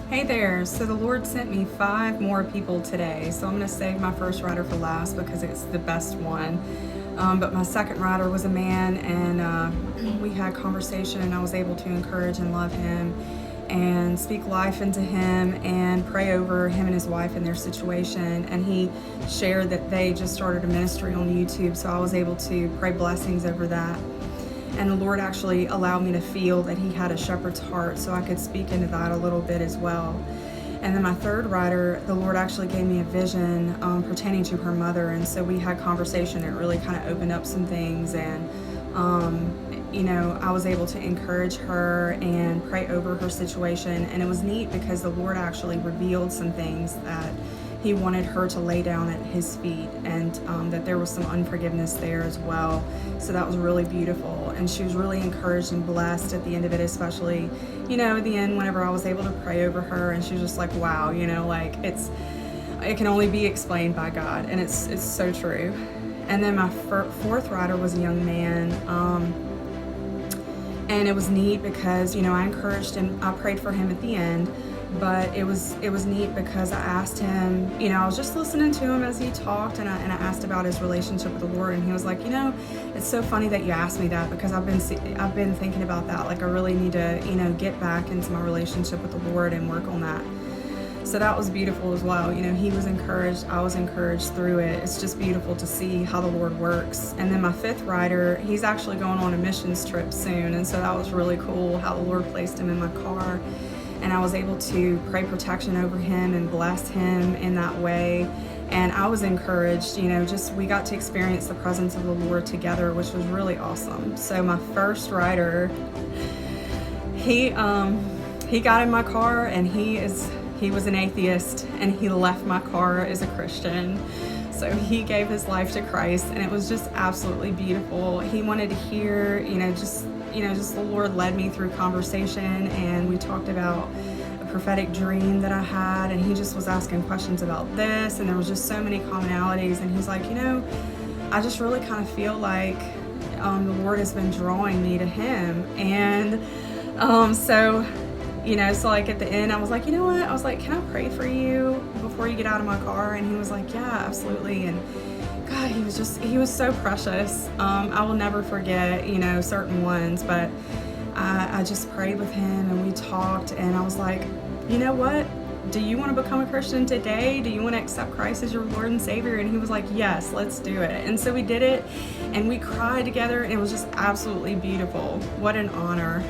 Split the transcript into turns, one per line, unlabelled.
Hey there. So the Lord sent me 5 more people today. So I'm going to save my first rider for last because it's the best one. But my second rider was a man, and we had conversation, and I was able to encourage and love him and speak life into him and pray over him and his wife and their situation. And he shared that they just started a ministry on YouTube, so I was able to pray blessings over that. And the Lord actually allowed me to feel that he had a shepherd's heart, so I could speak into that a little bit as well. And then my third rider, the Lord actually gave me a vision pertaining to her mother, and so we had conversation. It really kind of opened up some things, and I was able to encourage her and pray over her situation. And it was neat because the Lord actually revealed some things that he wanted her to lay down at his feet, and that there was some unforgiveness there as well. So that was really beautiful, and she was really encouraged and blessed at the end of it, especially, at the end whenever I was able to pray over her, and she was just like, wow, like it can only be explained by God, and it's so true. And then my fourth rider was a young man, and it was neat because I encouraged and I prayed for him at the end. But it was neat because I asked him, I was just listening to him as he talked, and I asked about his relationship with the Lord, and he was like, it's so funny that you asked me that, because I've been thinking about that. Like, I really need to, get back into my relationship with the Lord and work on that. So that was beautiful as well. He was encouraged, I was encouraged through it. It's just beautiful to see how the Lord works. And then my fifth rider, he's actually going on a missions trip soon, and so that was really cool how the Lord placed him in my car. And I was able to pray protection over him and bless him in that way. And I was encouraged, we got to experience the presence of the Lord together, which was really awesome. So my first rider, he got in my car, and he was an atheist, and he left my car as a Christian. So he gave his life to Christ, and it was just absolutely beautiful. He wanted to hear, just the Lord led me through conversation, and we talked about a prophetic dream that I had, and he just was asking questions about this, and there was just so many commonalities. And he's like, I just really kind of feel like the Lord has been drawing me to him. And so like at the end, I was like, what? I was like, can I pray for you before you get out of my car? And he was like, yeah, absolutely. And God, he was so precious. I will never forget, certain ones, but I just prayed with him, and we talked, and I was like, you know what? Do you want to become a Christian today? Do you want to accept Christ as your Lord and Savior? And he was like, yes, let's do it. And so we did it, and we cried together, and it was just absolutely beautiful. What an honor.